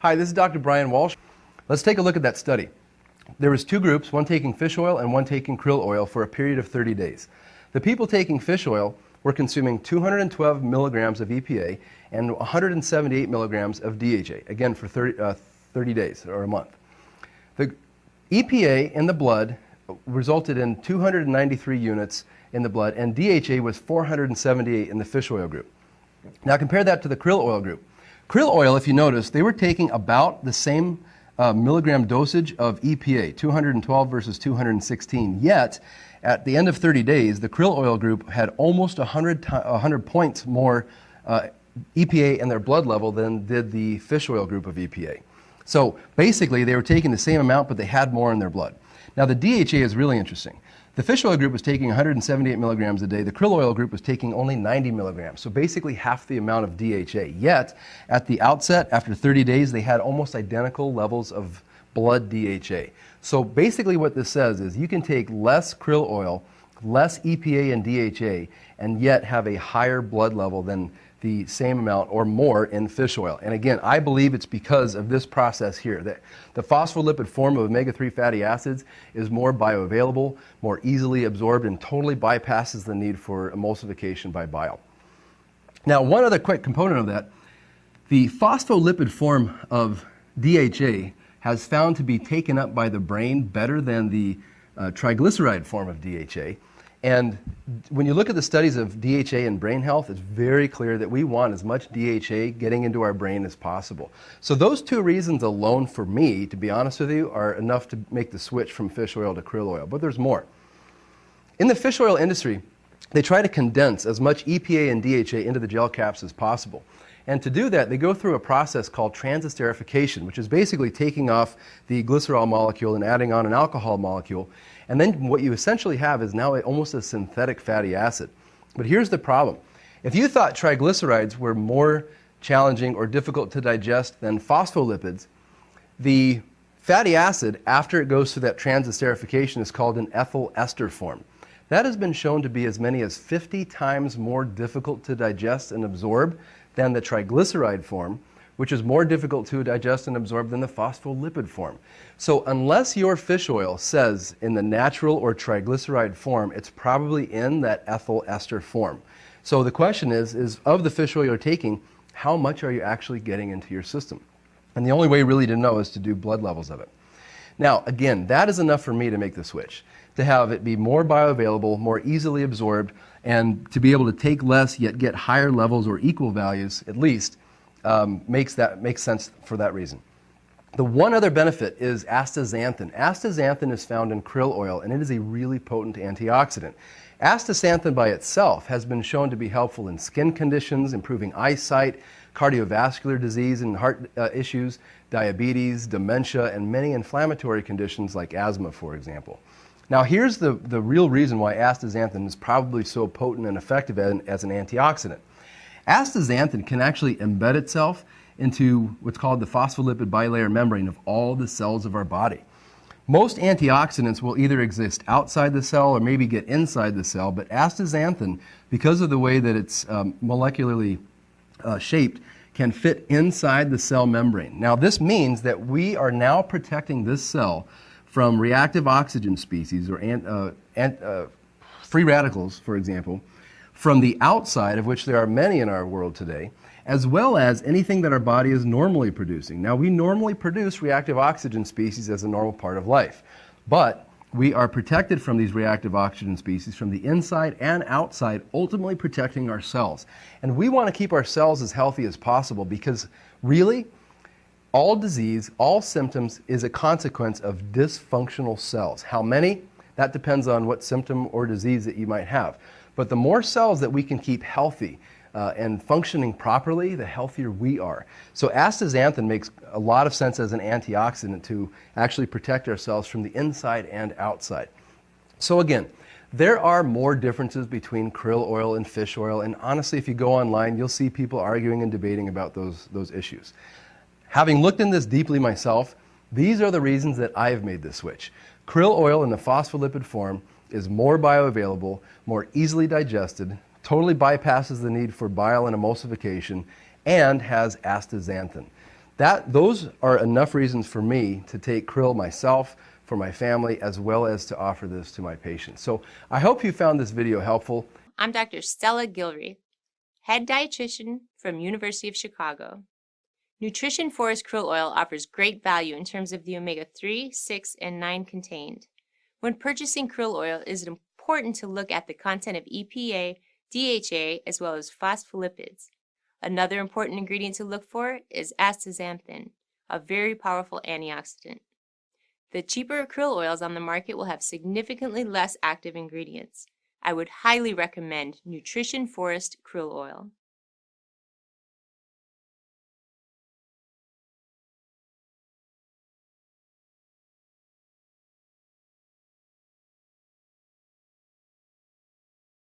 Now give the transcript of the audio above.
Hi, this is Dr. Brian Walsh. Let's take a look at that study. There was two groups, one taking fish oil and one taking krill oil for a period of 30 days. The people taking fish oil were consuming 212 milligrams of EPA and 178 milligrams of DHA, again for 30 days or a month. The EPA in the blood resulted in 293 units in the blood, and DHA was 478 in the fish oil group. Now compare that to the krill oil group. Krill oil, if you notice, they were taking about the same milligram dosage of EPA, 212 versus 216, yet at the end of 30 days, the krill oil group had almost 100 points more EPA in their blood level than did the fish oil group of EPA. So basically, they were taking the same amount, but they had more in their blood. Now, the DHA is really interesting. The fish oil group was taking 178 milligrams a day. The krill oil group was taking only 90 milligrams, so basically half the amount of DHA. Yet, at the outset, after 30 days, they had almost identical levels of blood DHA. So basically what this says is you can take less krill oil, less EPA and DHA, and yet have a higher blood level than the same amount or more in fish oil. And again, I believe it's because of this process here, that the phospholipid form of omega-3 fatty acids is more bioavailable, more easily absorbed, and totally bypasses the need for emulsification by bile. Now, one other quick component of that, the phospholipid form of DHA has found to be taken up by the brain better than the triglyceride form of DHA. And when you look at the studies of DHA and brain health, it's very clear that we want as much DHA getting into our brain as possible. So those two reasons alone for me, to be honest with you, are enough to make the switch from fish oil to krill oil. But there's more. In the fish oil industry, they try to condense as much EPA and DHA into the gel caps as possible. And to do that, they go through a process called transesterification, which is basically taking off the glycerol molecule and adding on an alcohol molecule. And then what you essentially have is now almost a synthetic fatty acid. But here's the problem. If you thought triglycerides were more challenging or difficult to digest than phospholipids, the fatty acid, after it goes through that transesterification, is called an ethyl ester form. That has been shown to be as many as 50 times more difficult to digest and absorb than the triglyceride form, which is more difficult to digest and absorb than the phospholipid form. So unless your fish oil says in the natural or triglyceride form, it's probably in that ethyl ester form. So the question is of the fish oil you're taking, how much are you actually getting into your system? And the only way really to know is to do blood levels of it. Now, again, that is enough for me to make the switch, to have it be more bioavailable, more easily absorbed, and to be able to take less yet get higher levels or equal values, at least, makes sense for that reason. The one other benefit is astaxanthin. Astaxanthin is found in krill oil, and it is a really potent antioxidant. Astaxanthin by itself has been shown to be helpful in skin conditions, improving eyesight, cardiovascular disease and heart issues, diabetes, dementia, and many inflammatory conditions like asthma, for example. Now here's the real reason why astaxanthin is probably so potent and effective as an antioxidant. Astaxanthin can actually embed itself into what's called the phospholipid bilayer membrane of all the cells of our body. Most antioxidants will either exist outside the cell or maybe get inside the cell, but astaxanthin, because of the way that it's molecularly shaped, can fit inside the cell membrane. Now this means that we are now protecting this cell from reactive oxygen species or free radicals, for example, from the outside, of which there are many in our world today, as well as anything that our body is normally producing. Now, we normally produce reactive oxygen species as a normal part of life, but we are protected from these reactive oxygen species from the inside and outside, ultimately protecting our cells. And we want to keep our cells as healthy as possible because really, all disease, all symptoms is a consequence of dysfunctional cells. How many? That depends on what symptom or disease that you might have. But the more cells that we can keep healthy and functioning properly, the healthier we are. So astaxanthin makes a lot of sense as an antioxidant to actually protect ourselves from the inside and outside. So again, there are more differences between krill oil and fish oil, and honestly, if you go online, you'll see people arguing and debating about those issues. Having looked in this deeply myself, these are the reasons that I've made this switch. Krill oil in the phospholipid form is more bioavailable, more easily digested, totally bypasses the need for bile and emulsification, and has astaxanthin. Those are enough reasons for me to take krill myself, for my family, as well as to offer this to my patients. So I hope you found this video helpful. I'm Dr. Stella Gilreath, head dietitian from University of Chicago. Nutrition Forest Krill Oil offers great value in terms of the omega-3, 6, and 9 contained. When purchasing krill oil, it is important to look at the content of EPA, DHA, as well as phospholipids. Another important ingredient to look for is astaxanthin, a very powerful antioxidant. The cheaper krill oils on the market will have significantly less active ingredients. I would highly recommend Nutrition Forest Krill Oil.